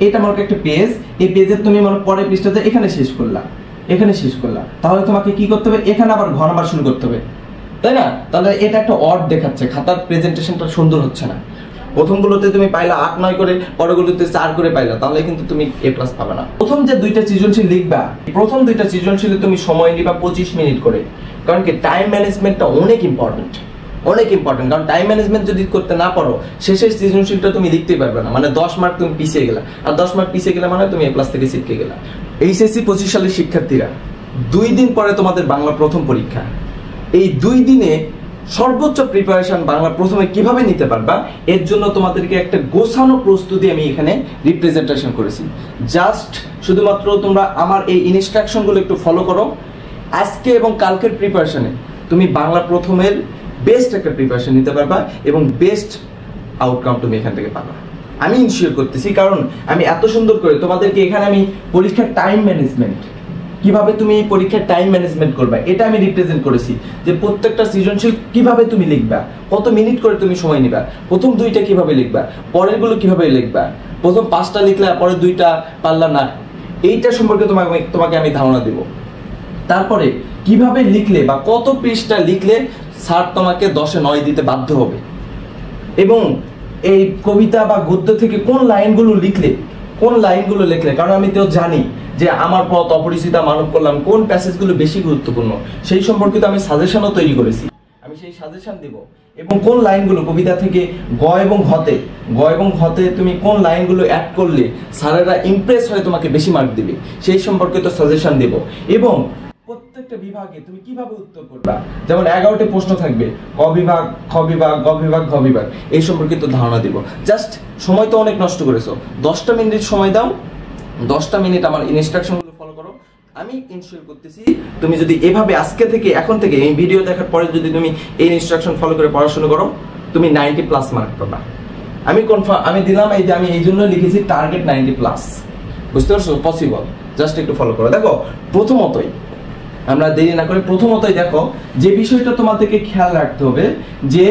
এটা আমার একটা পেজ, এই পেজে তুমি মানে পরের পৃষ্ঠাতে এখানে শেষ করলা, তাহলে তোমাকে কি করতে হবে, এখানে আবার ঘর নাম্বার শুরু করতে হবে, তাই না? তাহলে এটা একটা অড দেখাচ্ছে, খাতার প্রেজেন্টেশনটা সুন্দর হচ্ছে না। প্রথমগুলোতে তুমি পাইলা 8-9 করে, পরেরগুলোতে 4 করে পাইলা, তাহলে কিন্তু তুমি A+ পাবে না। প্রথম যে দুইটা সৃজনশীল লিখবা, প্রথম দুইটা সৃজনশীলে তুমি সময় নিবা 25 মিনিট করে, কারণ কি টাইম ম্যানেজমেন্টটা অনেক ইম্পর্টেন্ট। কারণ টাইম ম্যানেজমেন্ট যদি করতে না পারো, শেষের সৃজনশীলটা তুমি লিখতেই পারবে না, মানে 10 মার্ক তুমি পিছিয়ে গেলা, আর 10 মার্ক পিছিয়ে গেলে মানে তুমি A+ থেকে ছিটকে গেলা। HSC 25 সালের শিক্ষার্থীরা, 2 দিন পরে তোমাদের বাংলা প্রথম পরীক্ষা। এই 2 দিনে সর্বোচ্চ প্রিপারেশন বাংলা প্রথমে কিভাবে নিতে পারবা, এর জন্য তোমাদেরকে একটা গোছানো প্রস্তুতি আমি এখানে রিপ্রেজেন্টেশন করেছি। জাস্ট শুধুমাত্র তোমরা আমার এই ইনস্ট্রাকশনগুলো একটু ফলো করো। আজকে এবং কালকের প্রিপারেশনে তুমি বাংলা প্রথমের বেস্ট একটা প্রিপারেশন নিতে পারবা এবং বেস্ট আউটকাম তুমি এখান থেকে পাবা। আমি ইনশিওর করতেছি, কারণ আমি এত সুন্দর করে তোমাদেরকে এখানে আমি পরীক্ষার টাইম ম্যানেজমেন্ট, কিভাবে তুমি পরীক্ষার টাইম ম্যানেজমেন্ট করবা, এটা আমি রিপ্রেজেন্ট করেছি। যে প্রত্যেকটা সৃজনশীল কিভাবে তুমি লিখবা, কত মিনিট করে তুমি সময় নিবা, প্রথম 2টা কিভাবে লিখবা, পরেরগুলো কিভাবে লিখবা, প্রথম 5টা লিখলে পরের 2টা পারলা না, এইটা সম্পর্কে তোমাকে আমি ধারণা দেব। তারপরে কিভাবে লিখলে বা কত পৃষ্ঠা লিখলে স্যার তোমাকে 10-এ 9 দিতে বাধ্য হবে, এবং এই কবিতা বা গদ্য থেকে কোন লাইনগুলো লিখলে, কারণ আমি তো জানি যে আমার পথ, অপরিচিতা, মানব কল্যাণ, কোন প্যাসেজগুলো বেশি গুরুত্বপূর্ণ, সেই সম্পর্কিত আমি সাজেশনও তৈরি করেছি। আমি সেই সাজেশন দেব, এবং কোন লাইনগুলো কবিতা থেকে গ এবং ঘতে তুমি কোন লাইনগুলো অ্যাড করলে স্যারেরা ইমপ্রেস হয়ে তোমাকে বেশি মার্ক দিবে, সেই সম্পর্কিত সাজেশন দেব। এবং প্রত্যেকটা বিভাগে তুমি কিভাবে উত্তর করবা, যেমন 11টি প্রশ্ন থাকবে, ক বিভাগ, খ বিভাগ, গ বিভাগ, ঘ বিভাগ, এই সম্পর্কিত ধারণা দিব। জাস্ট সময় তো অনেক নষ্ট করেছো, 10টা মিনিট সময় দাও, 10টা মিনিট আমার ইনস্ট্রাকশনগুলো ফলো করো। আমি ইনশিওর করতেছি তুমি যদি এভাবে এখন থেকে এই ভিডিও দেখার পরে যদি তুমি এই ইনস্ট্রাকশন ফলো করে পড়াশোনা করো, তুমি 90+ মার্ক পাবা। আমি দিলাম, এই যে আমি এই জন্য লিখেছি টার্গেট 90+। বুঝতে পারছো? পসিবল, জাস্ট একটু ফলো করো। দেখো, প্রথমতই আমরা দেরি না করে দেখো, যে বিষয়টা তোমাদেরকে খেয়াল রাখতে হবে, যে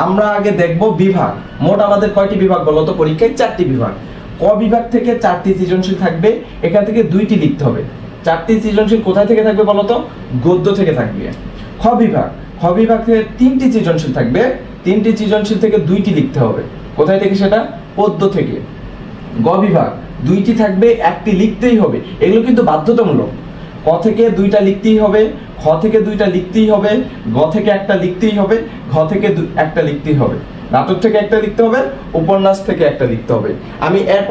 আমরা আগে দেখবো বিভাগ। মোট আমাদের কয়টি বিভাগ বলো তো পরীক্ষায়? 4টি বিভাগ। ক বিভাগ থেকে 4টি সৃজনশীল থাকবে, এখান থেকে 2টি লিখতে হবে। 4টি সৃজনশীল কোথায় থেকে থাকবে বলো তো? গদ্য থেকে থাকবে। খ বিভাগ থেকে 3টি সৃজনশীল থাকবে, 3টি সৃজনশীল থেকে 2টি লিখতে হবে। কোথায় থেকে? সেটা পদ্য থেকে। গ বিভাগ 2টি থাকবে, 1টি লিখতেই হবে। এগুলো কিন্তু বাধ্যতামূলক। ক থেকে 2টা লিখতেই হবে, খ থেকে 2টা লিখতেই হবে, গ থেকে 1টা লিখতেই হবে, ঘ থেকে 1টা লিখতেই হবে, নাটক থেকে 1টা লিখতে হবে, উপন্যাস থেকে 1টা লিখতে হবে। আমি এর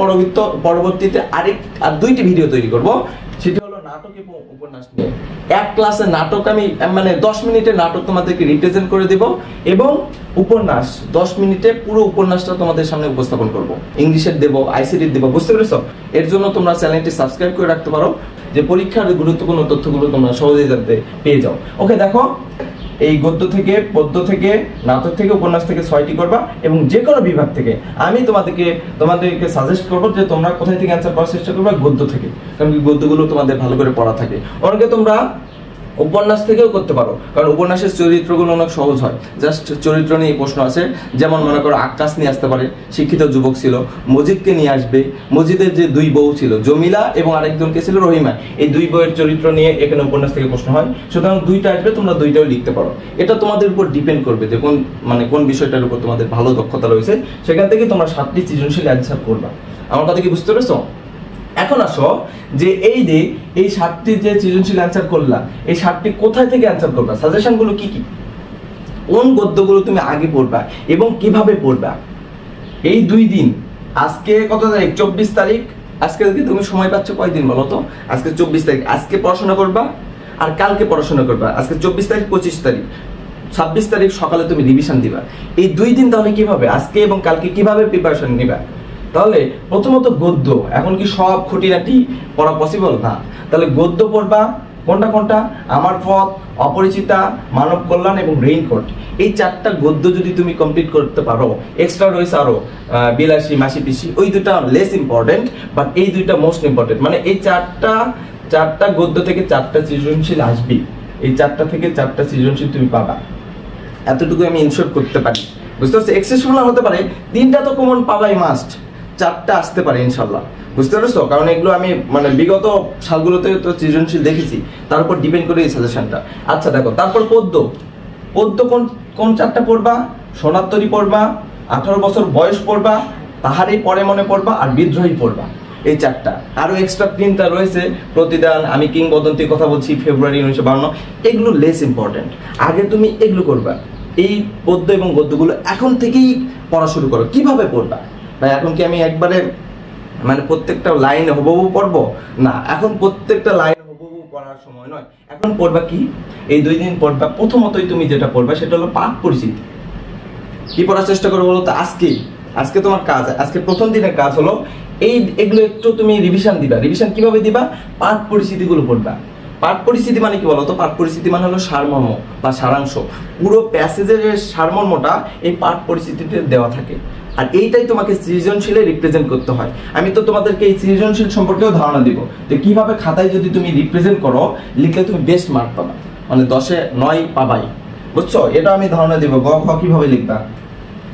পরবর্তীতে আর 2টি ভিডিও তৈরি করব, সেটি হলো নাটক এবং উপন্যাস নিয়ে। এক ক্লাসে নাটক আমি 10 মিনিটের নাটক তোমাদেরকে রিপ্রেজেন্ট করে দেব, এবং উপন্যাস 10 মিনিটে পুরো উপন্যাসটা তোমাদের সামনে উপস্থাপন করব। ইংলিশের দেব, আইসিটির দেব। বুঝতে পেরেছো? এর জন্য তোমরা চ্যানেলটি সাবস্ক্রাইব করে রাখতে পারো, যে পরীক্ষার গুরুত্বপূর্ণ তথ্যগুলো তোমরা সহজেই জানতে পেয়ে যাও। ওকে, দেখো, এই গদ্য থেকে, পদ্য থেকে, নাটক থেকে, উপন্যাস থেকে 6টি করবা, এবং যে কোনো বিভাগ থেকে আমি তোমাদেরকে সাজেস্ট করবো যে তোমরা কোথায় থেকে অ্যান্সার করার চেষ্টা করবা? গদ্য থেকে, কারণ কি গদ্যগুলো তোমাদের ভালো করে পড়া থাকে। অনেকে তোমরা উপন্যাস থেকেও করতে পারো, কারণ উপন্যাসের চরিত্রগুলো অনেক সহজ হয়। জাস্ট চরিত্র নিয়ে প্রশ্ন আছে, যেমন মনে করো আক্কাস নিয়ে আসতে পারে, শিক্ষিত যুবক ছিল, মজিদকে নিয়ে আসবে, মজিদের যে 2 বউ ছিল, জমিলা এবং আরেকজনকে ছিল রহিমা, এই 2 বউয়ের চরিত্র নিয়ে এখানে উপন্যাস থেকে প্রশ্ন হয়। সুতরাং 2টা আসবে, তোমরা 2টাও লিখতে পারো। এটা তোমাদের উপর ডিপেন্ড করবে যে কোন বিষয়টার উপর তোমাদের ভালো দক্ষতা রয়েছে, সেখান থেকে তোমরা 7টি সৃজনশীল অ্যান্সার করবা। আমার কথা কি বুঝতে পেরেছো? এখন আসো যে এই 7টি যে সৃজনশীল অ্যান্সার করলা, এই 7টি কোথায় থেকে অ্যান্সার করবা, সাজেশনগুলো কি, কোন গদ্যগুলো তুমি আগে পড়বা এবং কিভাবে পড়বা। এই 2 দিন, আজকে কত তারিখ? 24 তারিখ। আজকে তুমি সময় পাচ্ছ কয়দিন বলো তো? আজকে 24 তারিখ। আজকে পড়াশোনা করবা আর কালকে পড়াশোনা করবা। আজকে 24 তারিখ, 25 তারিখ, 26 তারিখ সকালে তুমি রিভিশন দিবা। এই 2 দিন তাহলে কিভাবে, আজকে এবং কালকে কিভাবে প্রিপারেশন নিবা? তাহলে প্রথমত গদ্য। এখন কি সব খুঁটিনাটি পড়া পসিবল না? তাহলে গদ্য পড়বা কোনটা? আমার পথ, অপরিচিতা, মানব কল্যাণ এবং রেইনকোট। এই 4টা গদ্য যদি তুমি কমপ্লিট করতে পারো, এক্সট্রা রয়েছে আরো 82, মাসি পিসি, ওই 2টা লেস ইম্পর্টেন্ট, বাট এই 2টা মোস্ট ইম্পর্টেন্ট। মানে এই 4টা গদ্য থেকে 4টা সৃজনশীল আসবে, এই 4টা থেকে 4টা সৃজনশীল তুমি পাবা, এতটুকু আমি ইনশিওর করতে পারি। বুঝতে পারছো? এক্সেপশনাল হতে পারে, 3টা তো কমন পাবাই মাস্ট, 4টা আসতে পারে ইনশাল্লাহ, বুঝতে পারছো? কারণ এগুলো আমি মানে বিগত সালগুলোতে তো সৃজনশীল দেখেছি, তার উপর ডিপেন্ড করে এই সাজেশনটা। আচ্ছা দেখো, তারপর পদ্য কোন কোন 4টা পড়বা? সোনার তরী পড়বা, 18 বছর বয়স পড়বা, তাহারই পরে মনে পড়বা, আর বিদ্রোহী পড়বা। এই 4টা। আরো এক্সট্রা 3টা রয়েছে, প্রতিদান, আমি কিংবদন্তির কথা বলছি, ফেব্রুয়ারি 1952। এগুলো লেস ইম্পর্টেন্ট, আগে তুমি এগুলো করবা। এই পদ্য এবং গদ্যগুলো এখন থেকেই পড়া শুরু করো। কিভাবে পড়বা ভাই? এখন কি আমি একবারে মানে প্রত্যেকটা লাইন হুবহু পড়বো? না, এখন প্রত্যেকটা লাইন হুবহু পড়ার সময় নয়। এখন পড়বা কি, এই 2 দিন পড়বা। প্রথমতই তুমি যেটা পড়বা সেটা হলো পাঠ পরিচিতি। কি পড়ার চেষ্টা করবো বলো তো? আজকে তোমার কাজ, আজকে প্রথম দিনের কাজ হলো এগুলো একটু তুমি রিভিশন দিবা। রিভিশন কিভাবে দিবা? পাঠ পরিস্থিতিগুলো পড়বা। পাঠ পরিস্থিতি মানে কি বলতো? পাঠ পরিস্থিতি মানে হলো সারমর্ম বা সারাংশ। পুরো প্যাসেজের সারমর্মটা এই পাঠ পরিস্থিতিতে দেওয়া থাকে, আর এইটাই তোমাকে সৃজনশীলে রিপ্রেজেন্ট করতে হয়। আমি তো তোমাদেরকে এই সৃজনশীল সম্পর্কেও ধারণা দিব যে কিভাবে খাতায় যদি তুমি রিপ্রেজেন্ট করো, লিখলে তুমি বেস্ট মার্ক পাবা, মানে 10-এ 9 পাবাই, বুঝছো? এটা আমি ধারণা দিব। গ খ কিভাবে লিখবা,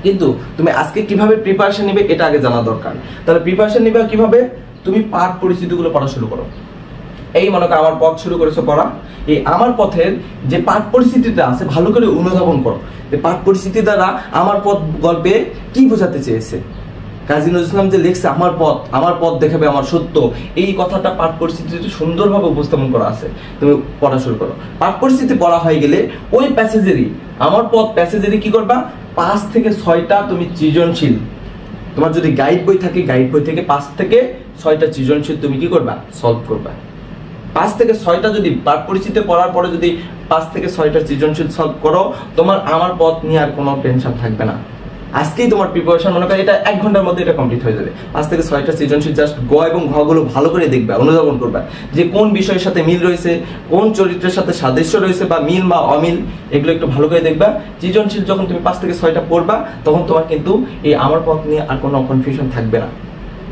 কিন্তু তুমি আজকে কিভাবে প্রিপারেশন নিবে এটা আগে জানা দরকার। তাহলে প্রিপারেশন নিবে কিভাবে? তুমি পাঠ পরিস্থিতিগুলো পড়া শুরু করো। এই মনে করো আমার পথ শুরু করেছো পড়া, এই আমার পথের যে পাঠ পরিস্থিতিটা আছে ভালো করে অনুধাবন করো। এই পাঠ পরিস্থিতি দ্বারা আমার পথ গল্পে কি বোঝাতে চেয়েছে। কাজী নজরুল ইসলাম যে লিখছে আমার পথ দেখাবে আমার সত্য, এই কথাটা পাঠ পরিস্থিতিতে সুন্দরভাবে উপস্থাপন করা আছে। তুমি পড়া শুরু করো। পাঠ পরিস্থিতি পড়া হয়ে গেলে ওই প্যাসেজেরই আমার পথ প্যাসেজেরই কি করবা? 5 থেকে 6টা তুমি সৃজনশীল, তোমার যদি গাইড বই থাকে গাইড বই থেকে 5 থেকে 6টা সৃজনশীল তুমি কি করবা? সলভ করবা। 5 থেকে 6টা যদি পাঠ পরিচিতি পড়ার পরে যদি 5 থেকে 6টা সৃজনশীল সলভ করো, তোমার আমার পথ নিয়ে আর কোনো টেনশন থাকবে না। আজকেই তোমার প্রিপারেশন মনে করো এটা 1 ঘন্টার মধ্যে এটা কমপ্লিট হয়ে যাবে। 5 থেকে 6টা সৃজনশীল জাস্ট গ এবং ঘ গুলো ভালো করে দেখবা, অনুধাবন করবা যে কোন বিষয়ের সাথে মিল রয়েছে, কোন চরিত্রের সাথে সাদৃশ্য রয়েছে বা মিল বা অমিল, এগুলো একটু ভালো করে দেখবা। সৃজনশীল যখন তুমি 5 থেকে 6টা পড়বা, তখন তোমার কিন্তু এই আমার পথ নিয়ে আর কোনো কনফিউশন থাকবে না।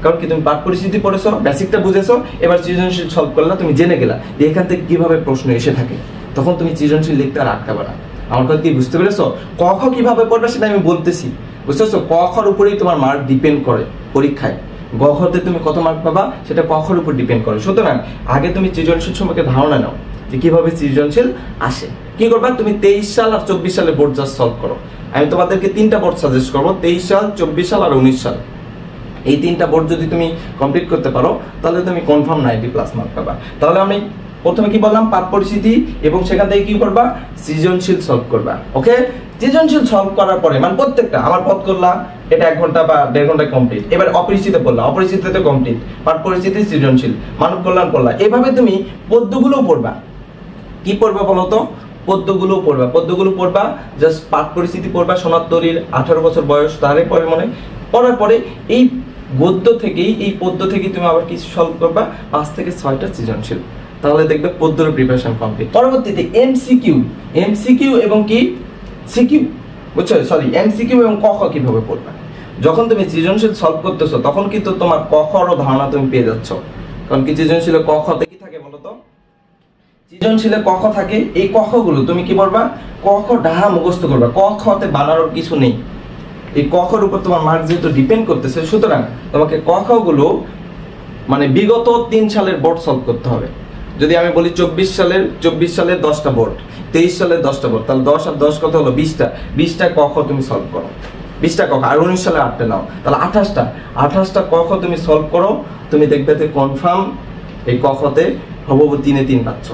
কারণ কি তুমি পাঠ পরিস্থিতি পড়েছো, বেসিকটা বুঝেছো, এবার সৃজনশীল সলভ করলা, তুমি জেনে গেলা যে এখান থেকে কিভাবে প্রশ্ন এসে থাকে, তখন তুমি সৃজনশীল লিখতে আর আটকাবে না। আমার কথা কি বুঝতে পেরেছো? ক খ কিভাবে পড়বে সেটা আমি বলতেছি, বুঝতে পারছো? ক খর উপরেই তোমার মার্ক ডিপেন্ড করে পরীক্ষায়। গ খতে তুমি কত মার্ক পাবা সেটা ক খর উপর ডিপেন্ড করে। সুতরাং আগে তুমি সৃজনশীল সম্পর্কে ধারণা নাও যে কিভাবে সৃজনশীল আসে। কি করবা? তুমি 23 সাল আর 24 সালে বোর্ড জাস্ট সলভ করো। আমি তোমাদেরকে 3টা বোর্ড সাজেস্ট করবো, 23 সাল, 24 সাল আর 19 সাল। এই 3টা বোর্ড যদি তুমি কমপ্লিট করতে পারো, তাহলে তুমি কনফার্ম 90+ মার্ক পাবা। তাহলে আমি প্রথমে কি বললাম? পাঠ পরিস্থিতি, এবং সেখান থেকে কি করবা? সৃজনশীল সলভ করবা। ওকে, সৃজনশীল সলভ করার পরে মানে প্রত্যেকটা আমার পথ করলা, এটা 1 ঘন্টা বা 1.5 ঘন্টায় কমপ্লিট। এবার অপরিচিত পড়লা, অপরিচিততে কমপ্লিট। পাঠ পরিস্থিতি, সৃজনশীল, মানব কল্যাণ পড়লা। এভাবে তুমি পদ্যগুলো পড়বা। কি পড়বা বলো তো? পদ্যগুলো পড়বা। পদ্যগুলো পড়বা, জাস্ট পাঠ পরিস্থিতি পড়বা, সোনার তরীর, 18 বছর বয়স, তারে পরে মনে পড়ার পরে এই গদ্য থেকেই, এই পদ্য থেকেই তুমি আবার কিছু সলভ করবা, 5 থেকে 6টা সৃজনশীল। তাহলে দেখবে পদ্যর প্রিপারেশন কমপ্লিট। পরবর্তীতে এমসিকিউ এবং কি সিকিউ, বুঝছো? সরি, এমসিকিউ এবং ক খ কিভাবে পড়বা। যখন তুমি সৃজনশীল সলভ করতেছো তখন কিন্তু তোমার ক খরও ধারণা তুমি পেয়ে যাচ্ছ। কারণ কি সৃজনশীলে ক খতে কি থাকে বলো তো? সৃজনশীলে ক খ থাকে। এই ক খ গুলো তুমি কি করবা? ক খ ডাহা মুখস্থ করবা। ক খতে বানানোর কিছু নেই। এই ক খর উপর তোমার মার্ক যেহেতু ডিপেন্ড করতেছে, সুতরাং তোমাকে ক খ গুলো মানে বিগত 3 সালের বোর্ড সলভ করতে হবে। যদি আমি বলি 24 সালের 10টা বোর্ড, 23 সালের 10টা বোর্ড, তাহলে 10 আর 10 কত হলো? 20টা ক খ তুমি সলভ করো। 20টা ক খ, আর 19 সালে 8টা নাও, তাহলে 28টা ক খ তুমি সলভ করো। তুমি দেখবে যে কনফার্ম এই ক খতে হুবহু 3-এ 3 পাচ্ছ।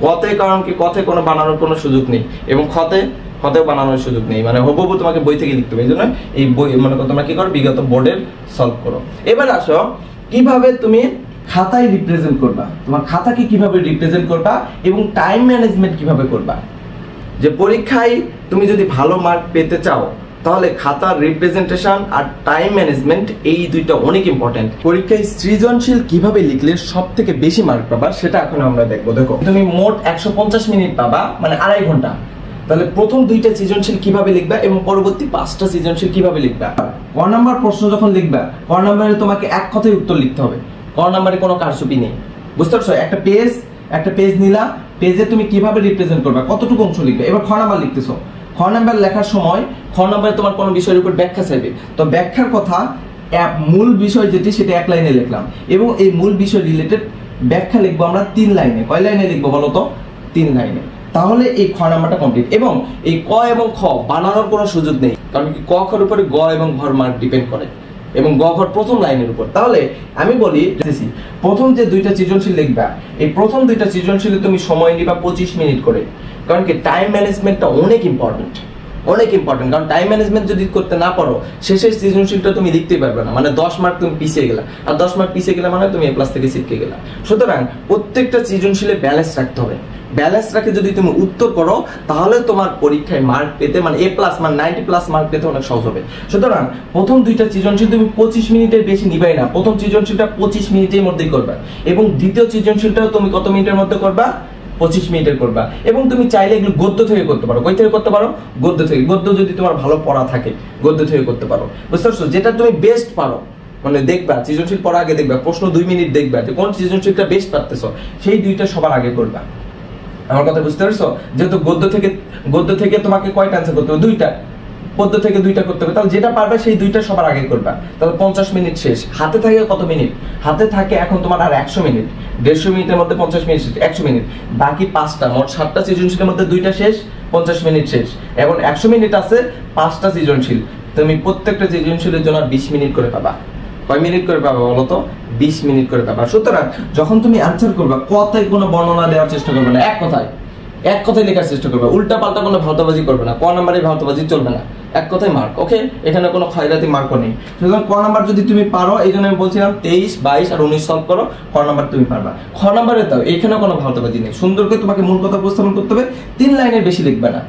কতে, কারণ কি কথে কোনো বানানোর কোনো সুযোগ নেই, এবং খতেও বানানোর সুযোগ নেই, মানে হুবহু তোমাকে বই থেকে লিখতে হবে। এই জন্য এই বই মনে করো তোমরা কি করো? বিগত বোর্ডের সলভ করো। এবার আসো কিভাবে তুমি খাতায় রিপ্রেজেন্ট করবা, তোমার খাতাকে কিভাবে রিপ্রেজেন্ট করবা এবং টাইম ম্যানেজমেন্ট কিভাবে করবা। যে পরীক্ষায় তুমি যদি ভালো মার্ক পেতে চাও, তাহলে খাতার রিপ্রেজেন্টেশন আর টাইম ম্যানেজমেন্ট এই দুইটা অনেক ইম্পর্টেন্ট। পরীক্ষায় সৃজনশীল কিভাবে লিখলে সব থেকে বেশি মার্ক পাবা সেটা এখন আমরা দেখবো। দেখো, তুমি মোট 150 মিনিট পাবা, মানে 2.5 ঘন্টা। তাহলে প্রথম 2টা সৃজনশীল কিভাবে লিখবা এবং পরবর্তী 5টা সৃজনশীল কিভাবে লিখবা। ক নাম্বার প্রশ্ন যখন লিখবা, ক নাম্বারে তোমাকে এক কথায় উত্তর লিখতে হবে। ক নাম্বারে কোনো কারচুপি নেই, বুঝতে পারছো? একটা পেজ নিলা, পেজে তুমি কিভাবে রিপ্রেজেন্ট করবা, কতটুকু অংশ লিখবে। এবার খ নাম্বার লিখতেছো, খ নাম্বার লেখার সময় খ নাম্বারে তোমার কোনো বিষয়ের উপর ব্যাখ্যা চাইবে, তো ব্যাখ্যার কথা মূল বিষয় যেটি সেটা এক লাইনে লিখলাম, এবং এই মূল বিষয় রিলেটেড ব্যাখ্যা লিখবো আমরা 3 লাইনে। কয় লাইনে লিখবো বলো তো? 3 লাইনে। তাহলে এই খ নাম্বারটা কমপ্লিট। এবং এই ক এবং খ বানানোর কোনো সুযোগ নেই, কারণ কি ক খর উপরে গ এবং ঘর মার্ক ডিপেন্ড করে, এবং গ ঘর প্রথম লাইনের উপর। তাহলে আমি বলি প্রথম যে 2টা সৃজনশীল লিখবা, এই প্রথম 2টা সৃজনশীলে তুমি সময় নিবা 25 মিনিট করে, কারণ কি টাইম ম্যানেজমেন্টটা অনেক ইম্পর্টেন্ট, অনেক ইম্পর্টেন্ট। কারণ টাইম ম্যানেজমেন্ট যদি করতে না পারো, শেষের সৃজনশীলটা তুমি লিখতেই পারবে না, মানে 10 মার্ক তুমি পিছিয়ে গেলা, আর 10 মার্ক পিছিয়ে গেলে মানে তুমি A+ থেকে ছিটকে গেলা। সুতরাং প্রত্যেকটা সৃজনশীলে ব্যালেন্স রাখতে হবে। ব্যালেন্স রাখে যদি তুমি উত্তর করো, তাহলে তোমার পরীক্ষায় মার্ক পেতে, মানে A+ মানে 90+ মার্ক পেতে অনেক সহজ হবে। সুতরাং প্রথম 2টা সৃজনশীল তুমি 25 মিনিটের বেশি নিবাই না। প্রথম সৃজনশীলটা 25 মিনিটের মধ্যেই করবা, এবং দ্বিতীয় সৃজনশীলটাও তুমি কত মিনিটের মধ্যে করবা? 25 মিনিটের করবা। এবং তুমি চাইলে এগুলো গদ্য থেকে করতে পারো। কই থেকে করতে পারো? গদ্য থেকে। গদ্য যদি তোমার ভালো পড়া থাকে, গদ্য থেকে করতে পারো। বুঝতে পারছো? যেটা তুমি বেস্ট পারো, মানে দেখবা সৃজনশীল পড়া আগে দেখবা, প্রশ্ন 2 মিনিট দেখবা যে কোন সৃজনশীলটা বেস্ট পারতেছো, সেই 2টা সবার আগে করবা। আমার কথা বুঝতে পারছো? যেহেতু গদ্য থেকে তোমাকে কয়টা অ্যানসার করতে হবে? 2টা। পদ্য থেকে 2টা করতে হবে, তাহলে যেটা পারবে সেই 2টা সবার আগে করবা। তাহলে 50 মিনিট শেষ। হাতে থাকে কত মিনিট? হাতে থাকে এখন তোমার আর 100 মিনিট। 150 মিনিটের মধ্যে 50 মিনিট শেষ, 100 মিনিট। বাকি 5টা, মোট 7টা সৃজনশীলের মধ্যে 2টা শেষ, 50 মিনিট শেষ। এখন 100 মিনিট আছে 5টা সৃজনশীল। তুমি প্রত্যেকটা সৃজনশীলের জন্য 20 মিনিট করে পাবা। কয় মিনিট করে পাবা বলো তো? 20 মিনিট করে পাবা। সুতরাং যখন তুমি আনসার করবা, কথায় কোনো বর্ণনা দেওয়ার চেষ্টা করবে না, এক কথায় লেখার চেষ্টা করবে, উল্টা পাল্টা কোনো ভাওতাবাজি করবে না। ক নাম্বারে ভাওতাবাজি চলবে না, এক কথায় মার্ক। ওকে, এখানে কোনো খয়রাতি মার্কও নেই। সুতরাং ক নাম্বার যদি তুমি পারো, এই জন্য আমি বলছিলাম 23, 22 আর 19 সলভ করো, ক নাম্বার তুমি পারবা। খ নাম্বারে দাও, এখানে কোনো ভাওতাবাজি নেই। সুন্দর করে তোমাকে মূল কথা উপস্থাপন করতে হবে, 3 লাইনের বেশি লিখবে না।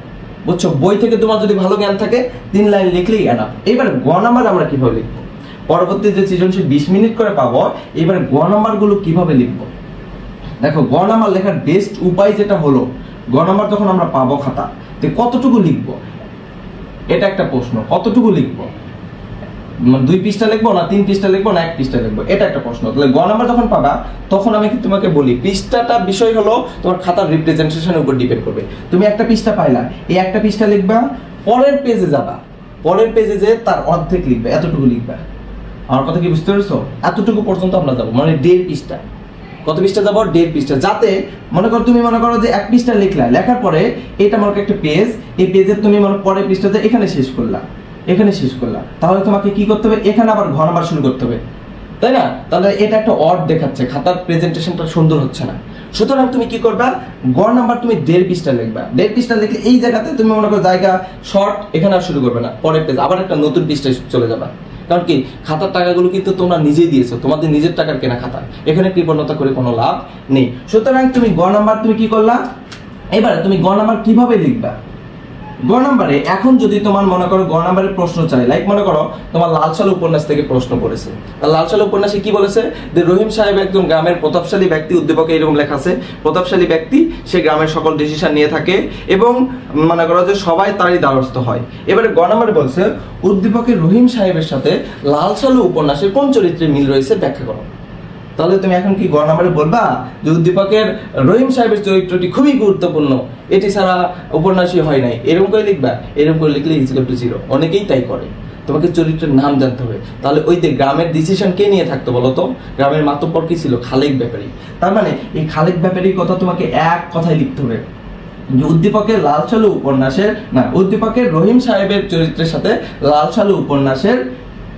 বুঝছো? বই থেকে তোমার যদি ভালো জ্ঞান থাকে 3 লাইন লিখলেই এনাফ। এবার গ নাম্বার আমরা কিভাবে লিখবো? পরবর্তী যে সৃজনশীল 20 মিনিট করে পাবো, এবারে গ নাম্বার গুলো কিভাবে লিখবো? দেখো, গ নাম্বার লেখার বেস্ট উপায় যেটা হলো, গ নাম্বার যখন আমরা পাবো খাতা, তো কতটুকু লিখবো? এটা একটা প্রশ্ন। কতটুকু লিখবো? 2 পৃষ্ঠা লিখবো না 3 পৃষ্ঠা লিখবো না 1 পৃষ্ঠা লিখবো? এটা একটা প্রশ্ন। তাহলে গ নাম্বার যখন পাবা, তখন আমি তোমাকে বলি পৃষ্ঠাটা বিষয় হলো তোমার খাতার রিপ্রেজেন্টেশনের উপর ডিপেন্ড করবে। তুমি একটা পৃষ্ঠা পাইলা, এই একটা পৃষ্ঠা লিখবা, পরের পেজে যাবা, পরের পেজে যে তার অর্ধেক লিখবে, এতটুকু লিখবা। আমার কথা কি বুঝতে পেরেছো? এতটুকু পর্যন্ত আমরা যাবো, মানে 1.5 পৃষ্ঠা। কত পৃষ্ঠা যাবো? 1.5 পৃষ্ঠা। যাতে তুমি মনে করো যে 1 পৃষ্ঠা লিখলা, লেখার পরে এটা মনে করো একটা পেজ, এই পেজের তুমি মনে পরের পৃষ্ঠাতে এখানে শেষ করলা, তাহলে তোমাকে কি করতে হবে? এখানে আবার ঘ নাম্বার শুরু করতে হবে, তাই না? তাহলে এটা একটা অড দেখাচ্ছে, খাতার প্রেজেন্টেশনটা সুন্দর হচ্ছে না। সুতরাং তুমি কি করবা? গ নাম্বার তুমি 1.5 পৃষ্ঠা লিখবা। 1.5 পৃষ্ঠা লিখলে এই জায়গাতে তুমি মনে করো জায়গা শর্ট, এখানে আর শুরু করবে না, পরের পেজ আবার একটা নতুন পৃষ্ঠায় চলে যাবা। কারণ কি, খাতার টাকাগুলো কিন্তু তোমরা নিজেই দিয়েছো, তোমাদের নিজের টাকার কেনা খাতা, এখানে কৃপণতা করে কোনো লাভ নেই। সুতরাং তুমি গ নাম্বার তুমি কি করলা? এবারে তুমি গ নাম্বার কিভাবে লিখবা? গ নাম্বারে এখন যদি তোমার মনে করো গ নাম্বারের প্রশ্ন চাই, লাইক মনে করো তোমার লাল সালু উপন্যাস থেকে প্রশ্ন পড়েছে। লাল সালু উপন্যাসে কি বলেছে? যে রহিম সাহেব একজন গ্রামের প্রতাপশালী ব্যক্তি, উদ্দীপকে এরকম লেখা আছে, প্রতাপশালী ব্যক্তি, সে গ্রামের সকল ডিসিশন নিয়ে থাকে এবং মনে করো যে সবাই তারই দ্বারস্থ হয়। এবারে গ নাম্বারে বলছে উদ্দীপকের রহিম সাহেবের সাথে লাল সালু উপন্যাসের কোন চরিত্রের মিল রয়েছে ব্যাখ্যা করো। তাহলে তুমি এখন কি গ নাম্বারে বলবা যে উদ্দীপকের রহিম সাহেবের চরিত্রটি খুবই গুরুত্বপূর্ণ, এটি ছাড়া উপন্যাসই হয় নাই, এরকম করে লিখবা? এরকম করে লিখলে =0। অনেকেই তাই করে। তোমাকে চরিত্রের নাম জানতে হবে। তাহলে ওই যে গ্রামের ডিসিশন কে নিয়ে থাকতো বলো তো? গ্রামের মাতব্বর কি ছিল? খালেক ব্যাপারী। তার মানে এই খালেক ব্যাপারীর কথা তোমাকে এক কথায় লিখতে হবে যে উদ্দীপকের লাল সালু উপন্যাসের, না, উদ্দীপকের রহিম সাহেবের চরিত্রের সাথে লাল সালু উপন্যাসের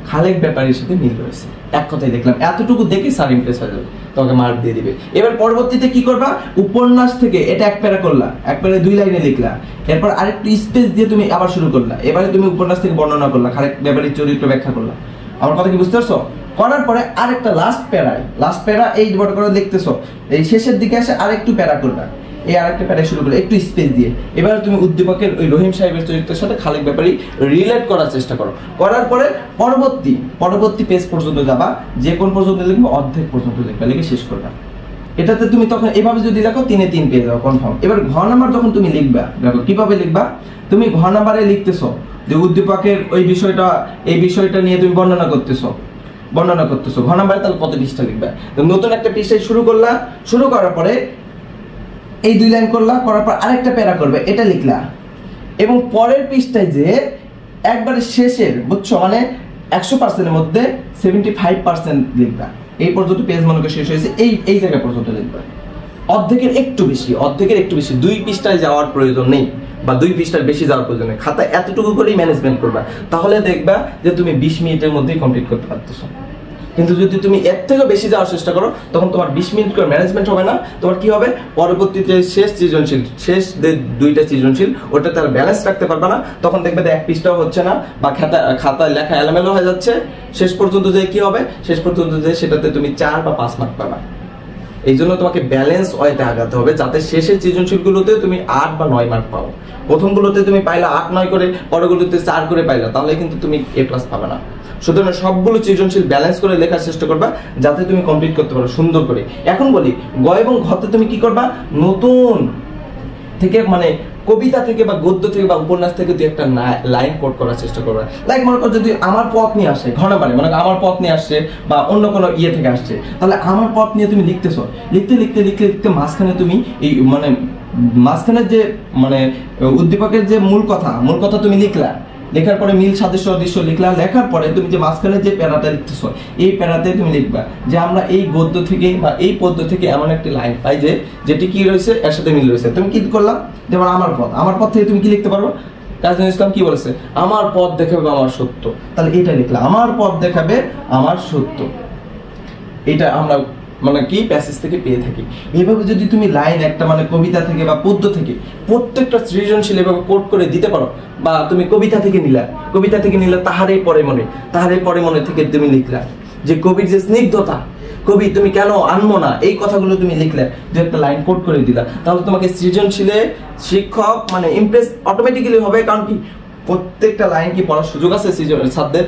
খালেক ব্যাপারীর সাথে মিল রয়েছে। এক কথাই দেখলাম, এতটুকু দেখে স্যার ইমপ্রেস হয়ে যাবে, তোমাকে মার্ক দিয়ে দিবে। এবার পরবর্তীতে কি করবা? উপন্যাস থেকে এটা এক প্যারা করলা, এক প্যারা 2 লাইনে লিখলা, এরপর আরেকটু স্পেস দিয়ে তুমি আবার শুরু করলা। এবারে তুমি উপন্যাস থেকে বর্ণনা করলা, খালেক ব্যাপারীর চরিত্র ব্যাখ্যা করলা। আমার কথা কি বুঝতে পারছো? করার পরে আরেকটা লাস্ট প্যারা এই বড় করে লিখতেছো, এই শেষের দিকে এসে আরেকটু প্যারা করবা, এই আরেকটা প্যারা শুরু করে একটু স্পেস দিয়ে। এবারে তুমি উদ্দীপকের ওই রহিম সাহেবের চরিত্রের সাথে খালেক ব্যাপারী রিলেট করার চেষ্টা করো। করার পরে পরবর্তী পেজ পর্যন্ত যাবা, যে কোন পর্যন্ত লিখবে? অর্ধেক পর্যন্ত লিখবা, লিখে শেষ করবা। এটাতে তুমি তখন এভাবে যদি দেখো 3-এ 3 পেয়ে যাও কনফার্ম। এবার ঘ নাম্বার যখন তুমি লিখবা, দেখো কিভাবে লিখবা? তুমি ঘ নাম্বারে লিখতেছো যে উদ্দীপকের এই বিষয়টা নিয়ে তুমি বর্ণনা করতেছো। ঘ নাম্বারে তাহলে কত পৃষ্ঠা লিখবা? নতুন একটা পৃষ্ঠায় শুরু করলা, শুরু করার পরে এই 2 লাইন করলা, করার পর আরেকটা প্যারা করবে, এটা লিখলা, এবং পরের পৃষ্ঠায় যে একবারে শেষের, বুঝছো, মানে 100%-এর মধ্যে 75% লিখবা। এই পর্যন্ত পেজ মনে করে শেষ হয়েছে, এই জায়গা পর্যন্ত লিখবা। অর্ধেকের একটু বেশি 2 পৃষ্ঠায় যাওয়ার প্রয়োজন নেই, বা 2 পৃষ্ঠার বেশি যাওয়ার প্রয়োজন নেই। খাতা এতটুকু করেই ম্যানেজমেন্ট করবা, তাহলে দেখবা যে তুমি 20 মিনিটের মধ্যেই কমপ্লিট করতে পারতেছো। কিন্তু যদি তুমি এর থেকে বেশি যাওয়ার চেষ্টা করো, তখন তোমার 20 মিনিট করে ম্যানেজমেন্ট হবে না। তোমার কি হবে, পরবর্তীতে শেষ 2টা সৃজনশীল ওটা তার ব্যালেন্স রাখতে পারবে না। তখন দেখবে যে 1 পৃষ্ঠাও হচ্ছে না, বা খাতায় লেখা এলোমেলো হয়ে যাচ্ছে। শেষ পর্যন্ত যে কি হবে, সেটাতে তুমি 4 বা 5 মার্ক পাবা। এই জন্য তোমাকে ব্যালেন্স ওয়েতে আগাতে হবে, যাতে শেষের সৃজনশীলগুলোতে তুমি 8 বা 9 মার্ক পাও। প্রথমগুলোতে তুমি পাইলা 8-9 করে, পরেরগুলোতে 4 করে পাইলা, তাহলে কিন্তু তুমি A+ পাবে না। সুতরাং সবগুলো সৃজনশীল ব্যালেন্স করে লেখার চেষ্টা করবা, যাতে তুমি কমপ্লিট করতে পারো সুন্দর করে। এখন বলি, গ এবং ঘতে তুমি কি করবা, নতুন থেকে মানে কবিতা থেকে বা গদ্য থেকে বা উপন্যাস থেকে তুই একটা লাইন কোট করার চেষ্টা করবা। লাইক মনে করো যদি আমার পথ নিয়ে আসে, ঘ নাম্বারে মানে আমার পথ নিয়ে আসছে, বা অন্য কোনো ইয়ে থেকে আসছে, তাহলে আমার পথ নিয়ে তুমি লিখতেছো, লিখতে মাঝখানে তুমি এই মানে মাঝখানের যে মানে উদ্দীপকের যে মূল কথা তুমি লিখলা। লেখার পরে মিল সাদৃশ্য অদৃশ্য লিখলা। লেখার পরে তুমি যে মাঝখানে যে প্যারাটা লিখতেছো, এই প্যারাতে তুমি লিখবা যে আমরা এই গদ্য থেকে বা এই পদ্য থেকে এমন একটি লাইন পাই যেটি কি রয়েছে, এর সাথে মিল রয়েছে। তুমি কি করলা, যেমন আমার পথ থেকে তুমি কি লিখতে পারবো, কাজী নজরুল ইসলাম কি বলেছে, আমার পথ দেখাবে আমার সত্য। তাহলে এটা লিখলা, আমার পথ দেখাবে আমার সত্য। এটা আমরা মানে কি প্যাসেজ থেকে পেয়ে থাকি। এইভাবে যদি তুমি লাইন একটা মানে কবিতা থেকে বা পদ্য থেকে প্রত্যেকটা সৃজনশীল এভাবে কোট করে দিতে পারো, বা তুমি কবিতা থেকে নিলা তাহারে পরে মনে থেকে তুমি লিখলা যে কবির যে স্নিগ্ধতা, কবি তুমি কেন আনবো না, এই কথাগুলো তুমি লিখলে, যে একটা লাইন কোট করে দিলা, তাহলে তোমাকে সৃজনশীলে শিক্ষক মানে ইমপ্রেস অটোমেটিক্যালি হবে। কারণ কি প্রত্যেকটা লাইন কি পড়ার সুযোগ আছে ছাত্রদের।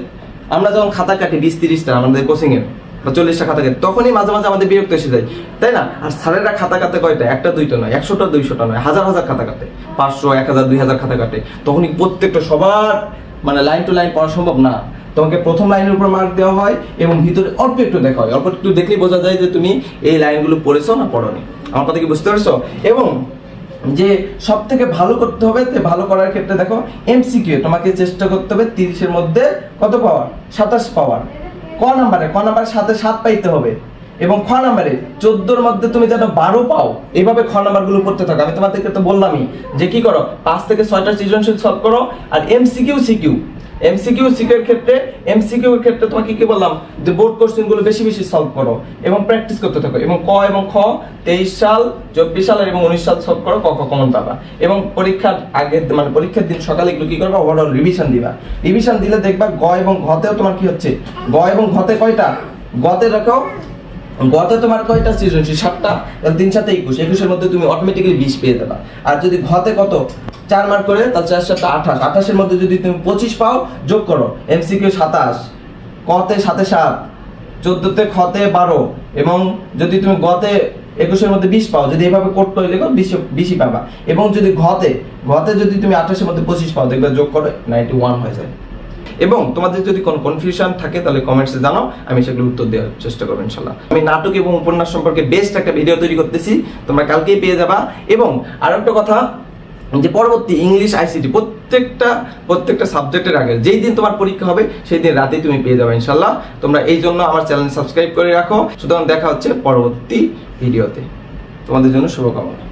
আমরা যখন খাতা কাটি 20-30টা আমাদের কোচিং এর বা 40টা খাতা কাটে, তখনই মাঝে মাঝে আমাদের বিরক্ত এসে যায়, তাই না? আর স্যারেরা খাতা কাটে কয়টা, 1টা 2টা নয়, 100টা 200টা নয়, হাজার খাতা কাটে, 500 1000 2000 খাতা কাটে। তখনই প্রত্যেকটা সবার মানে লাইন টু লাইন পড়া সম্ভব না। তোমাকে প্রথম লাইনের উপর মার্ক দেওয়া হয় এবং ভিতরে অল্প একটু দেখা হয়, অল্প একটু দেখলেই বোঝা যায় যে তুমি এই লাইনগুলো পড়েছো না পড়োনি। আমার কথা কি বুঝতে পারছো? এবং যে সব থেকে ভালো করতে হবে, ভালো করার ক্ষেত্রে দেখো MCQ তোমাকে চেষ্টা করতে হবে 30-এর মধ্যে কত পাওয়ার, 27 পাওয়ার। ক নাম্বারে 7 পাইতে হবে, এবং খ নাম্বারে 14-এর মধ্যে তুমি যেন 12 পাও। এইভাবে খ নাম্বারগুলো করতে থাকো। আমি তোমাদেরকে তো বললামই যে কি করো, 5 থেকে 6টা সৃজনশীল সলভ করো। আর MCQ এর ক্ষেত্রে তোমাকে কি বললাম, যে বোর্ড কোশ্চেন গুলো বেশি সলভ করো এবং প্র্যাকটিস করতে থাকো। এবং ক এবং খ 23 সাল 24 সাল এবং 19 সাল সলভ করো, ক কমন পাবা। এবং পরীক্ষার আগে মানে পরীক্ষার দিন সকালে এগুলো কি করবা, ওভারঅল রিভিশন দিবা। রিভিশন দিলে দেখবা গ এবং ঘতেও তোমার কি হচ্ছে, গ এবং ঘতে কয়টা, গতে রাখো, গতে তোমার কয়টা সৃজনশীল, 7টা, তাহলে 3 7 21, 21-এর মধ্যে তুমি অটোমেটিক্যালি 20 পেয়ে যাবা। আর যদি ঘতে কত 4 মার্ক করে, তাহলে 4 7 28, 28-এর মধ্যে যদি তুমি 25 পাও, যোগ করো MCQ 27, কতে 7 7, 14-তে খতে 12, এবং যদি তুমি গতে 21-এর মধ্যে 20 পাও, যদি এভাবে কোড করে লেখো 20 পাবা। এবং যদি ঘতে যদি তুমি 28-এর মধ্যে 25 পাও, দেখবে যোগ করো 91 হয়ে যায়। এবং তোমাদের যদি কোনো কনফিউশন থাকে তাহলে কমেন্টসে জানাও, আমি সেগুলো উত্তর দেওয়ার চেষ্টা করব ইনশাআল্লাহ। আমি নাটক এবং উপন্যাস সম্পর্কে বেস্ট একটা ভিডিও তৈরি করতেছি, তোমরা কালকেই পেয়ে যাবা। এবং আরো একটা কথা, যে পরবর্তী ইংলিশ ICT প্রত্যেকটা সাবজেক্টের আগে যেই দিন তোমার পরীক্ষা হবে সেই দিন রাতেই তুমি পেয়ে যাবে ইনশাআল্লাহ। তোমরা এই জন্য আমার চ্যানেল সাবস্ক্রাইব করে রাখো। সুতরাং দেখা হচ্ছে পরবর্তী ভিডিওতে। তোমাদের জন্য শুভকামনা।